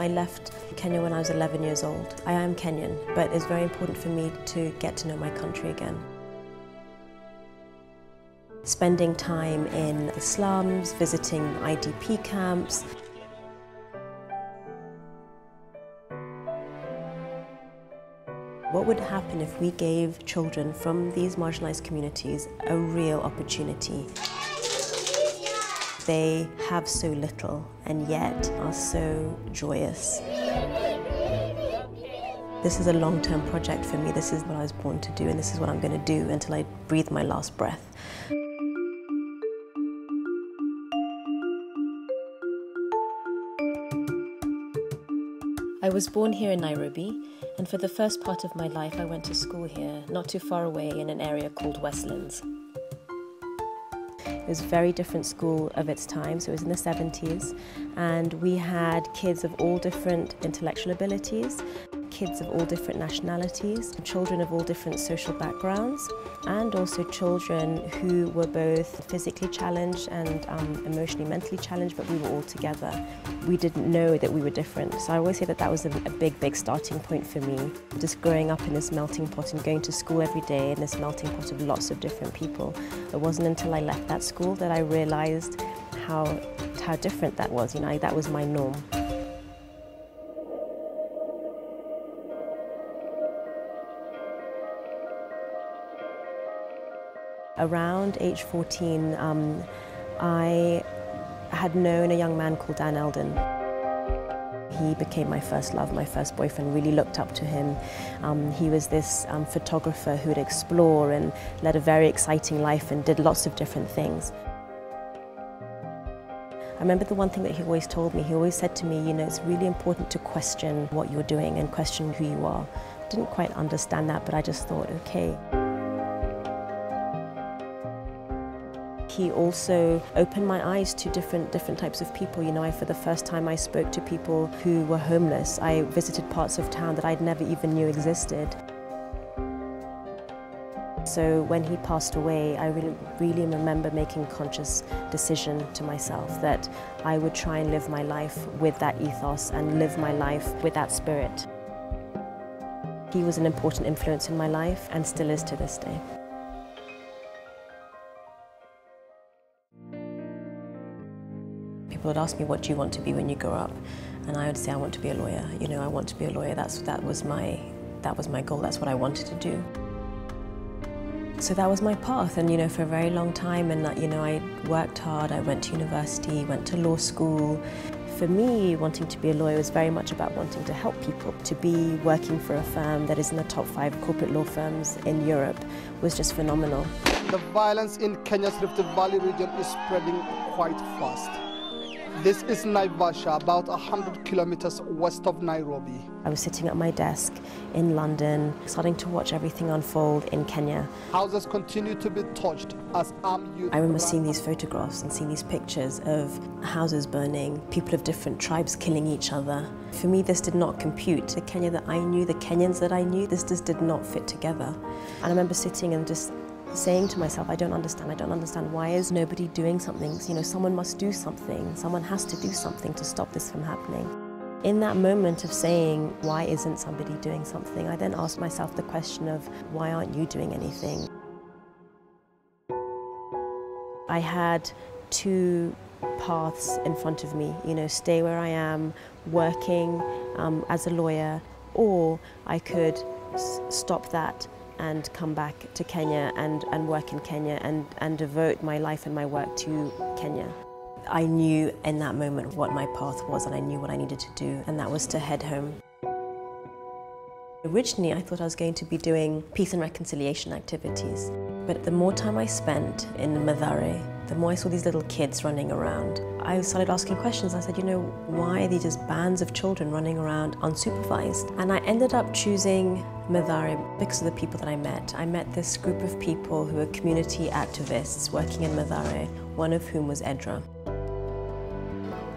I left Kenya when I was 11 years old. I am Kenyan, but it's very important for me to get to know my country again. Spending time in the slums, visiting IDP camps. What would happen if we gave children from these marginalized communities a real opportunity? They have so little and yet are so joyous. This is a long-term project for me. This is what I was born to do, and this is what I'm going to do until I breathe my last breath. I was born here in Nairobi, and for the first part of my life I went to school here, not too far away in an area called Westlands. It was a very different school of its time, so it was in the 70s, and we had kids of all different intellectual abilities, kids of all different nationalities, children of all different social backgrounds, and also children who were both physically challenged and emotionally, mentally challenged, but we were all together. We didn't know that we were different, so I always say that that was a big starting point for me. Just growing up in this melting pot and going to school every day in this melting pot of lots of different people. It wasn't until I left that school that I realized how different that was. You know, that was my norm. Around age 14, I had known a young man called Dan Eldon. He became my first love, my first boyfriend. Really looked up to him. He was this photographer who would explore and led a very exciting life and did lots of different things. I remember the one thing that he always told me. He always said to me, you know, it's really important to question what you're doing and question who you are. I didn't quite understand that, but I just thought, okay. He also opened my eyes to different types of people. You know, for the first time I spoke to people who were homeless. I visited parts of town that I'd never even knew existed. So when he passed away, I really remember making a conscious decision to myself that I would try and live my life with that ethos and live my life with that spirit. He was an important influence in my life and still is to this day. People would ask me, what do you want to be when you grow up? And I would say, I want to be a lawyer. You know, I want to be a lawyer. That was my goal. That's what I wanted to do. So that was my path, and you know, for a very long time, and you know, I worked hard. I went to university, went to law school. For me, wanting to be a lawyer was very much about wanting to help people. To be working for a firm that is in the top 5 corporate law firms in Europe was just phenomenal. The violence in Kenya's Rift Valley region is spreading quite fast. This is Naivasha, about 100 kilometers west of Nairobi. I was sitting at my desk in London, starting to watch everything unfold in Kenya. Houses continue to be torched as armed youth... I remember seeing these photographs and seeing these pictures of houses burning, people of different tribes killing each other. For me, this did not compute. The Kenya that I knew, the Kenyans that I knew, this just did not fit together. And I remember sitting and just saying to myself, I don't understand, why is nobody doing something? You know, someone must do something, someone has to do something to stop this from happening. In that moment of saying, why isn't somebody doing something, I then asked myself the question of, why aren't you doing anything? I had 2 paths in front of me, you know, stay where I am, working as a lawyer, or I could stop that and come back to Kenya and work in Kenya and devote my life and my work to Kenya. I knew in that moment what my path was, and I knew what I needed to do, and that was to head home. Originally, I thought I was going to be doing peace and reconciliation activities, but the more time I spent in Mathare, the more I saw these little kids running around. I started asking questions. I said, you know, why are there just bands of children running around unsupervised? And I ended up choosing Mathare because of the people that I met. I met this group of people who were community activists working in Mathare, one of whom was Edra.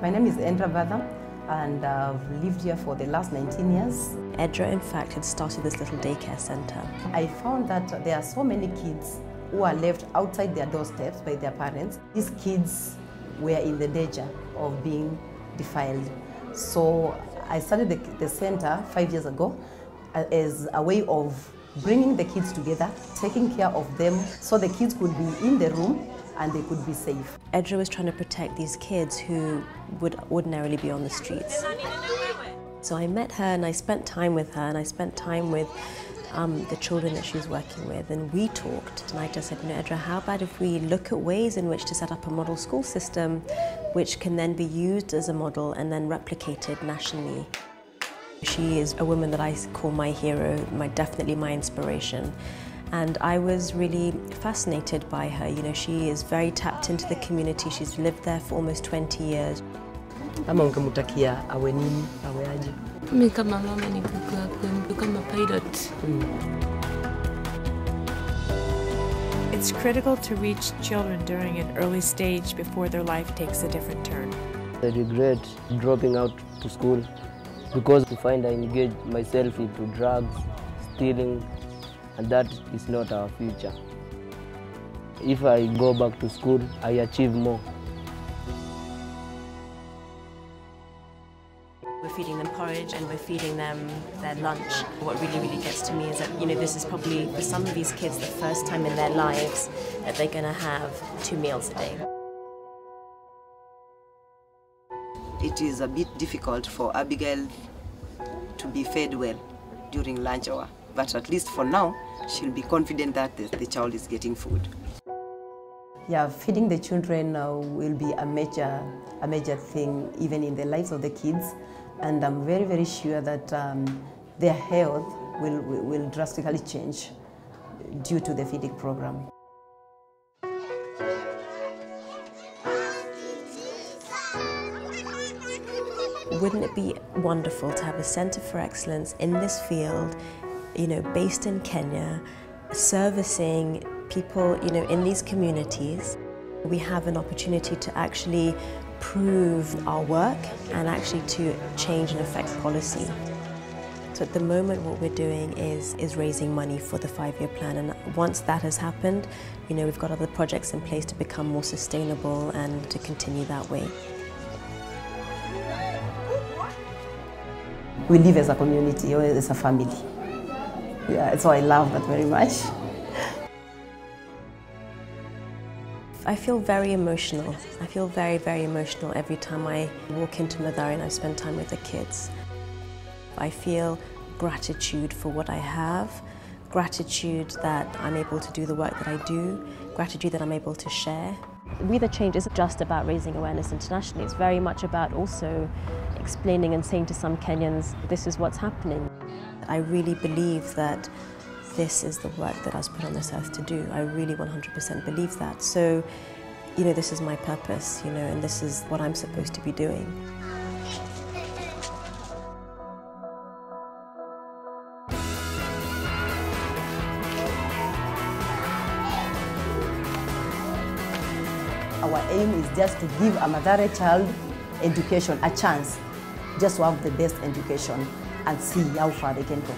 My name is Endra Vadam, and I've lived here for the last 19 years. Edra, in fact, had started this little daycare center. I found that there are so many kids who are left outside their doorsteps by their parents. These kids were in the danger of being defiled. So I started the center 5 years ago as a way of bringing the kids together, taking care of them so the kids could be in the room and they could be safe. EDRA was trying to protect these kids who would ordinarily be on the streets. So I met her and I spent time with her and I spent time with the children that she was working with, and we talked. And I just said, EDRA, how about if we look at ways in which to set up a model school system which can then be used as a model and then replicated nationally. She is a woman that I call my hero, definitely my inspiration. And I was really fascinated by her. She is very tapped into the community. She's lived there for almost 20 years. Ama ungemtakia awe nini, awe aje? Mimi kama mama ningekuwa kama pilot. It's critical to reach children during an early stage before their life takes a different turn. I regret dropping out to school because I find I engage myself into drugs, stealing, and that is not our future. If I go back to school, I achieve more. We're feeding them porridge and we're feeding them their lunch. What really gets to me is that, this is probably, for some of these kids, the first time in their lives that they're going to have 2 meals a day. It is a bit difficult for Abigail to be fed well during lunch hour, but at least for now, she'll be confident that the child is getting food. Yeah, feeding the children will be a major thing even in the lives of the kids, and I'm very sure that their health will drastically change due to the feeding program. Wouldn't it be wonderful to have a Centre for Excellence in this field, based in Kenya, servicing people, in these communities? We have an opportunity to actually prove our work and actually to change and affect policy. So at the moment what we're doing is raising money for the 5-year plan, and once that has happened, we've got other projects in place to become more sustainable and to continue that way. We live as a community, or as a family. Yeah, so I love that very much. I feel very emotional. I feel very emotional every time I walk into Mathare and I spend time with the kids. I feel gratitude for what I have, gratitude that I'm able to do the work that I do, gratitude that I'm able to share. We the Change isn't just about raising awareness internationally, it's very much about also explaining and saying to some Kenyans, this is what's happening. I really believe that this is the work that I was put on this earth to do. I really 100% believe that. So, this is my purpose, and this is what I'm supposed to be doing. Our aim is just to give a Mathare child education, a chance, just to have the best education and see how far they can go.